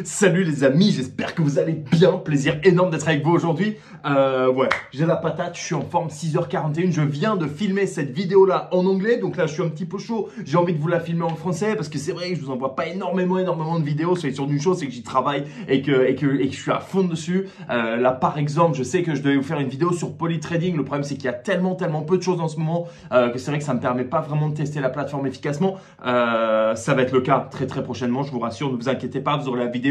Salut les amis, j'espère que vous allez bien. Plaisir énorme d'être avec vous aujourd'hui. Ouais, j'ai la patate, je suis en forme, 6h41. Je viens de filmer cette vidéo-là en anglais. Donc là, je suis un petit peu chaud. J'ai envie de vous la filmer en français parce que c'est vrai que je vous envoie pas énormément de vidéos. Soyez sûr d'une chose, c'est que j'y travaille et que je suis à fond dessus. Là, par exemple, je sais que je devais vous faire une vidéo sur Polytrading. Le problème, c'est qu'il y a tellement peu de choses en ce moment que c'est vrai que ça me permet pas vraiment de tester la plateforme efficacement. Ça va être le cas très prochainement, je vous rassure, ne vous inquiétez pas, vous aurez la vidéo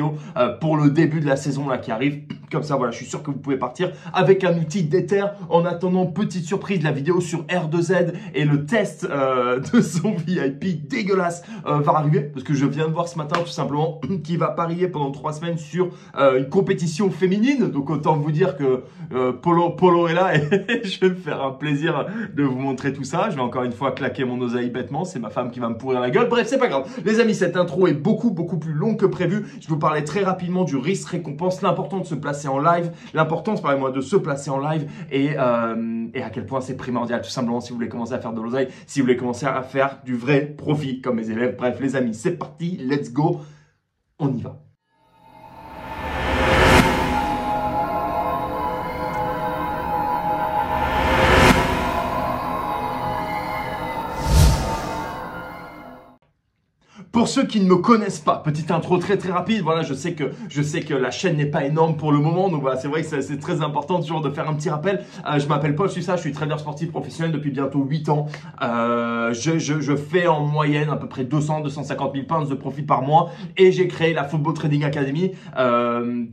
pour le début de la saison là qui arrive. Comme ça, voilà, je suis sûr que vous pouvez partir avec un outil d'Ether. En attendant, petite surprise, la vidéo sur R2Z et le test de son VIP dégueulasse va arriver parce que je viens de voir ce matin tout simplement qu'il va parier pendant 3 semaines sur une compétition féminine. Donc autant vous dire que Polo est là et je vais me faire un plaisir de vous montrer tout ça. Je vais encore une fois claquer mon oseille bêtement, c'est ma femme qui va me pourrir la gueule. Bref, c'est pas grave. Les amis, cette intro est beaucoup plus longue que prévu. Je vais vous parler très rapidement du risque-récompense, l'important de se placer en live, l'importance, parlez-moi, de se placer en live et à quel point c'est primordial, tout simplement, si vous voulez commencer à faire de l'oseille, si vous voulez commencer à faire du vrai profit comme mes élèves. Bref, les amis, c'est parti, let's go, on y va. Pour ceux qui ne me connaissent pas, petite intro très rapide. Voilà, je sais que la chaîne n'est pas énorme pour le moment, donc voilà, c'est vrai que c'est très important toujours de faire un petit rappel. Je m'appelle Paul Sussa, je suis trader sportif professionnel depuis bientôt 8 ans. Je fais en moyenne à peu près 200-250 000 pounds de profit par mois et j'ai créé la Football Trading Academy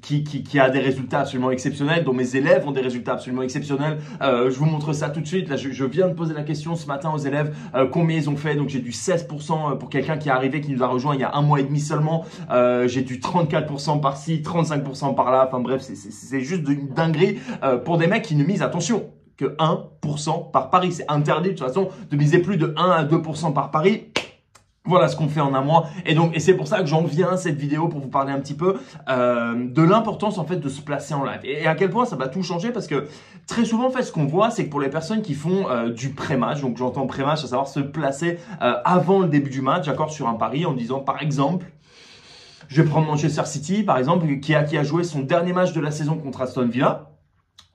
qui a des résultats absolument exceptionnels, dont mes élèves ont des résultats absolument exceptionnels. Je vous montre ça tout de suite. Là, je viens de poser la question ce matin aux élèves combien ils ont fait. Donc j'ai du 16% pour quelqu'un qui est arrivé, qui nous a rejoint il y a 1 mois et demi seulement. J'ai du 34% par-ci, 35% par-là. Enfin bref, c'est juste une dinguerie pour des mecs qui ne misent, attention, que 1% par pari. C'est interdit de toute façon de miser plus de 1 à 2% par pari. Voilà ce qu'on fait en un mois. Et c'est pour ça que j'en viens à cette vidéo pour vous parler un petit peu de l'importance en fait de se placer en live. Et à quel point ça va tout changer parce que très souvent en fait ce qu'on voit c'est que pour les personnes qui font du pré-match, donc j'entends pré-match, à savoir se placer avant le début du match, d'accord, sur un pari en disant par exemple, je vais prendre Manchester City par exemple qui a joué son dernier match de la saison contre Aston Villa.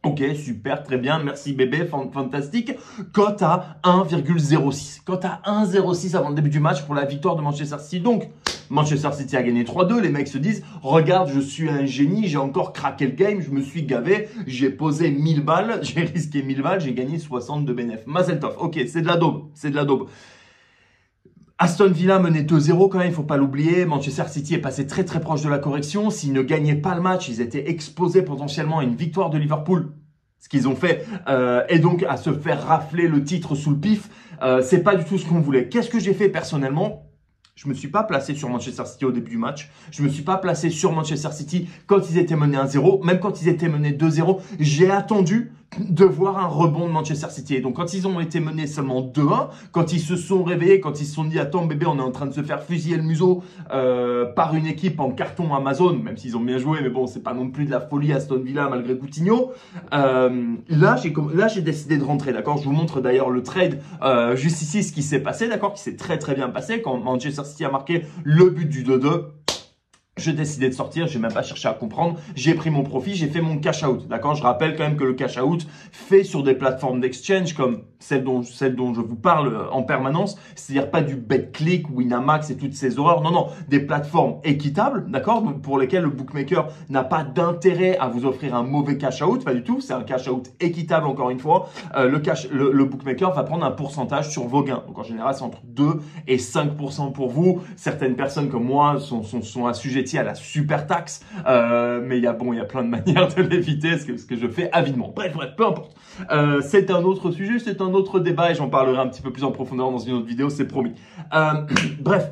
Ok, super, très bien, merci bébé, fantastique. Cote à 1,06. Cote à 1,06 avant le début du match pour la victoire de Manchester City. Donc, Manchester City a gagné 3-2. Les mecs se disent, regarde, je suis un génie, j'ai encore craqué le game, je me suis gavé, j'ai posé 1000 balles, j'ai risqué 1000 balles, j'ai gagné 60 de bénéf. Mazel tov. Ok, c'est de la daube, c'est de la daube. Aston Villa menait 2-0 quand même, il ne faut pas l'oublier. Manchester City est passé très proche de la correction. S'ils ne gagnaient pas le match, ils étaient exposés potentiellement à une victoire de Liverpool. Ce qu'ils ont fait, et donc à se faire rafler le titre sous le pif, c'est pas du tout ce qu'on voulait. Qu'est-ce que j'ai fait personnellement ? Je me suis pas placé sur Manchester City au début du match. Je me suis pas placé sur Manchester City quand ils étaient menés 1-0. Même quand ils étaient menés 2-0, j'ai attendu de voir un rebond de Manchester City. Et donc, quand ils ont été menés seulement 2-1, quand ils se sont réveillés, quand ils se sont dit « Attends bébé, on est en train de se faire fusiller le museau par une équipe en carton Amazon », même s'ils ont bien joué, mais bon, c'est pas non plus de la folie Aston Villa malgré Coutinho. Là, j'ai décidé de rentrer, d'accord. Je vous montre d'ailleurs le trade juste ici, ce qui s'est passé, d'accord, qui s'est très bien passé quand Manchester City a marqué le but du 2-2. J'ai décidé de sortir, j'ai même pas cherché à comprendre, j'ai pris mon profit, j'ai fait mon cash out, d'accord. Je rappelle quand même que le cash out fait sur des plateformes d'exchange comme celle dont je vous parle en permanence, c'est-à-dire pas du BetClick, Winamax et toutes ces horreurs, non, des plateformes équitables, d'accord, pour lesquelles le bookmaker n'a pas d'intérêt à vous offrir un mauvais cash out, pas du tout, c'est un cash out équitable encore une fois. Le bookmaker va prendre un pourcentage sur vos gains, donc en général c'est entre 2 et 5% pour vous. Certaines personnes comme moi sont assujetties à la super taxe, mais il y a plein de manières de l'éviter, ce que je fais avidement. Bref, peu importe. C'est un autre sujet, c'est un autre débat et j'en parlerai un petit peu plus en profondeur dans une autre vidéo, c'est promis. Bref.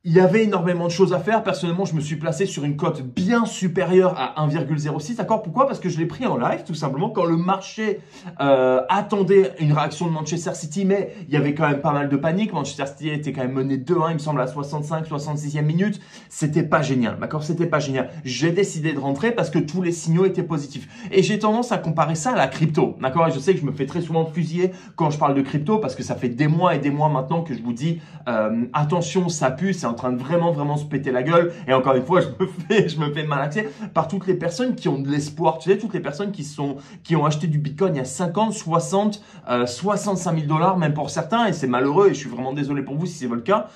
Il y avait énormément de choses à faire. Personnellement, je me suis placé sur une cote bien supérieure à 1,06. D'accord ? Pourquoi ? Parce que je l'ai pris en live, tout simplement, quand le marché attendait une réaction de Manchester City, mais il y avait quand même pas mal de panique. Manchester City était quand même mené 2-1, il me semble, à 65-66e minute. C'était pas génial, d'accord ? C'était pas génial. J'ai décidé de rentrer parce que tous les signaux étaient positifs. Et j'ai tendance à comparer ça à la crypto, d'accord ? Et je sais que je me fais très souvent fusiller quand je parle de crypto parce que ça fait des mois et des mois maintenant que je vous dis attention, ça pue, c'est en train de vraiment se péter la gueule. Et encore une fois, je me fais malaxer par toutes les personnes qui ont de l'espoir. Tu sais, toutes les personnes qui ont acheté du Bitcoin il y a 50, 60, 65 000 $, même pour certains, et c'est malheureux, et je suis vraiment désolé pour vous si c'est votre cas,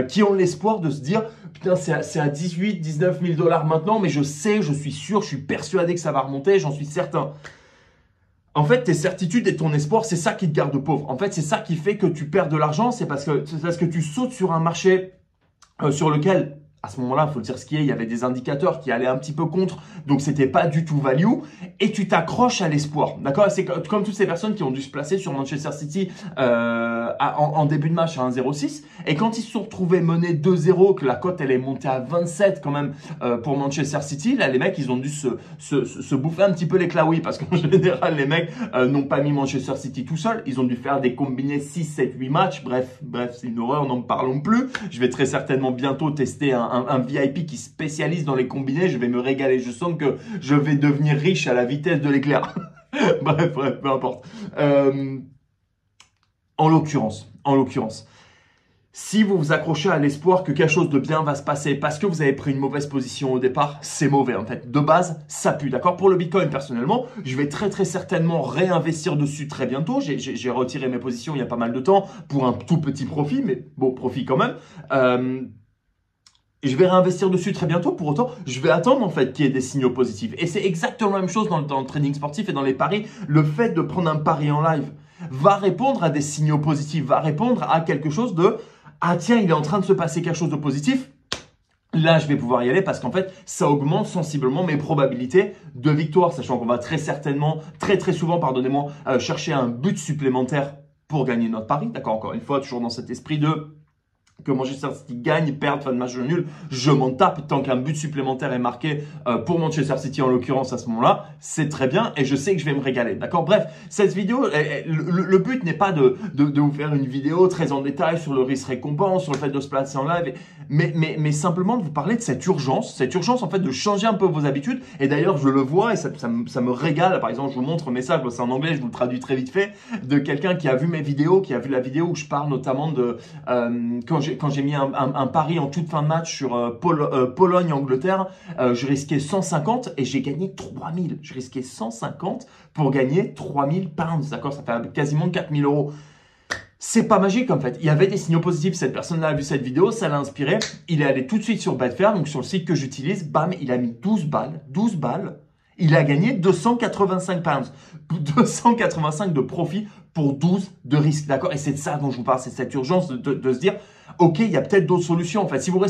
qui ont l'espoir de se dire, putain, c'est à 18, 19 000 $ maintenant, mais je sais, je suis sûr, je suis persuadé que ça va remonter, j'en suis certain. En fait, tes certitudes et ton espoir, c'est ça qui te garde pauvre. En fait, c'est ça qui fait que tu perds de l'argent, c'est parce que tu sautes sur un marché sur lequel, à ce moment-là, il faut le dire ce qui est, il y avait des indicateurs qui allaient un petit peu contre, donc c'était pas du tout value, et tu t'accroches à l'espoir, d'accord? C'est comme toutes ces personnes qui ont dû se placer sur Manchester City en début de match à 1,06, et quand ils se sont retrouvés menés 2-0, que la cote elle est montée à 27 quand même pour Manchester City, là les mecs ils ont dû se bouffer un petit peu les claouis, parce qu'en général les mecs n'ont pas mis Manchester City tout seul, ils ont dû faire des combinés 6, 7, 8 matchs, bref c'est une horreur, n'en parlons plus. Je vais très certainement bientôt tester un VIP qui spécialise dans les combinés, je vais me régaler, je sens que je vais devenir riche à la vitesse de l'éclair. bref, peu importe. En l'occurrence, si vous vous accrochez à l'espoir que quelque chose de bien va se passer parce que vous avez pris une mauvaise position au départ, c'est mauvais en fait. De base, ça pue, d'accord? Pour le Bitcoin, personnellement, je vais très certainement réinvestir dessus très bientôt. J'ai retiré mes positions il y a pas mal de temps pour un tout petit profit, mais bon, profit quand même. Je vais réinvestir dessus très bientôt. Pour autant, je vais attendre en fait qu'il y ait des signaux positifs. Et c'est exactement la même chose dans le trading sportif et dans les paris. Le fait de prendre un pari en live va répondre à des signaux positifs, va répondre à quelque chose de « Ah tiens, il est en train de se passer quelque chose de positif ». Là, je vais pouvoir y aller parce qu'en fait, ça augmente sensiblement mes probabilités de victoire, sachant qu'on va très certainement, très souvent, pardonnez-moi, chercher un but supplémentaire pour gagner notre pari. D'accord, encore une fois, toujours dans cet esprit de que Manchester City gagne, perde, fin de match nul, je m'en tape tant qu'un but supplémentaire est marqué pour Manchester City en l'occurrence à ce moment-là, c'est très bien et je sais que je vais me régaler, d'accord? Bref, cette vidéo, le but n'est pas de vous faire une vidéo très en détail sur le risque-récompense, sur le fait de se placer en live, mais simplement de vous parler de cette urgence en fait de changer un peu vos habitudes et d'ailleurs je le vois et ça me régale, par exemple je vous montre un message, c'est en anglais, je vous le traduis très vite fait, de quelqu'un qui a vu mes vidéos, qui a vu la vidéo où je parle notamment de quand j'ai mis un pari en toute fin de match sur Pologne-Angleterre, je risquais 150 et j'ai gagné 3000. Je risquais 150 pour gagner 3000 pounds. D'accord, ça fait quasiment 4000 €. C'est pas magique en fait. Il y avait des signaux positifs. Cette personne-là a vu cette vidéo, ça l'a inspiré. Il est allé tout de suite sur Betfair, donc sur le site que j'utilise. Bam, il a mis 12 balles. 12 balles. Il a gagné 285 pounds. 285 de profit pour 12 de risque. D'accord? Et c'est de ça dont je vous parle. C'est cette urgence de se dire, ok, il y a peut-être d'autres solutions. En fait, si vous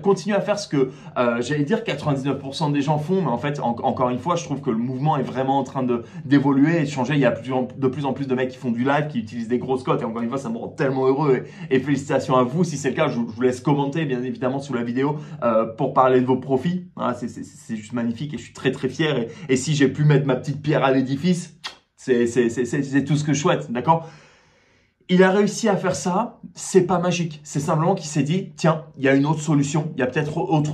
continuez à faire ce que, j'allais dire 99% des gens font, mais en fait, encore une fois, je trouve que le mouvement est vraiment en train d'évoluer et de changer. Il y a de plus en plus de mecs qui font du live, qui utilisent des grosses cotes. Et encore une fois, ça me rend tellement heureux. Et félicitations à vous. Si c'est le cas, je vous laisse commenter, bien évidemment, sous la vidéo pour parler de vos profits. Voilà, c'est juste magnifique et je suis très fier. Et si j'ai pu mettre ma petite pierre à l'édifice, c'est tout ce que je souhaite, d'accord? Il a réussi à faire ça, c'est pas magique. C'est simplement qu'il s'est dit, tiens, il y a une autre solution, il y a peut-être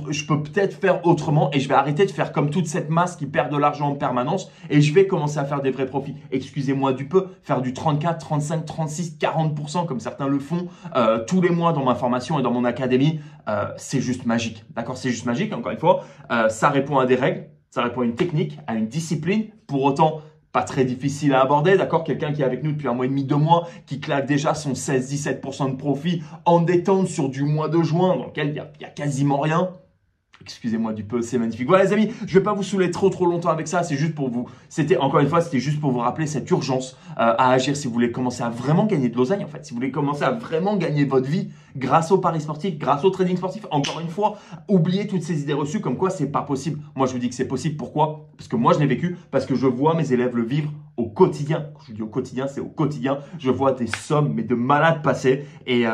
je peux peut-être faire autrement et je vais arrêter de faire comme toute cette masse qui perd de l'argent en permanence et je vais commencer à faire des vrais profits. Excusez-moi du peu, faire du 34, 35, 36, 40% comme certains le font tous les mois dans ma formation et dans mon académie, c'est juste magique. D'accord? C'est juste magique, encore une fois. Ça répond à des règles, ça répond à une technique, à une discipline. Pour autant, pas très difficile à aborder, d'accord? Quelqu'un qui est avec nous depuis 1 mois et demi, 2 mois, qui claque déjà son 16-17% de profit en détente sur du mois de juin, dans lequel il y a quasiment rien. Excusez-moi du peu, c'est magnifique. Voilà les amis, je vais pas vous saouler trop longtemps avec ça, c'est juste pour vous, encore une fois, c'était juste pour vous rappeler cette urgence à agir si vous voulez commencer à vraiment gagner de l'oseille en fait, si vous voulez commencer à vraiment gagner votre vie grâce au paris sportif, grâce au trading sportif. Encore une fois, oubliez toutes ces idées reçues comme quoi c'est pas possible. Moi je vous dis que c'est possible, pourquoi? Parce que moi je l'ai vécu, parce que je vois mes élèves le vivre au quotidien. Quand je dis au quotidien, c'est au quotidien. Je vois des sommes, mais de malades passer. Et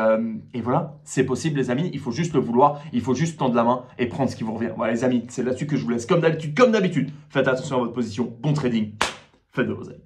voilà, c'est possible les amis. Il faut juste le vouloir. Il faut juste tendre la main et prendre ce qui vous revient. Voilà les amis, c'est là-dessus que je vous laisse. Comme d'habitude, faites attention à votre position. Bon trading. Faites de l'oseille.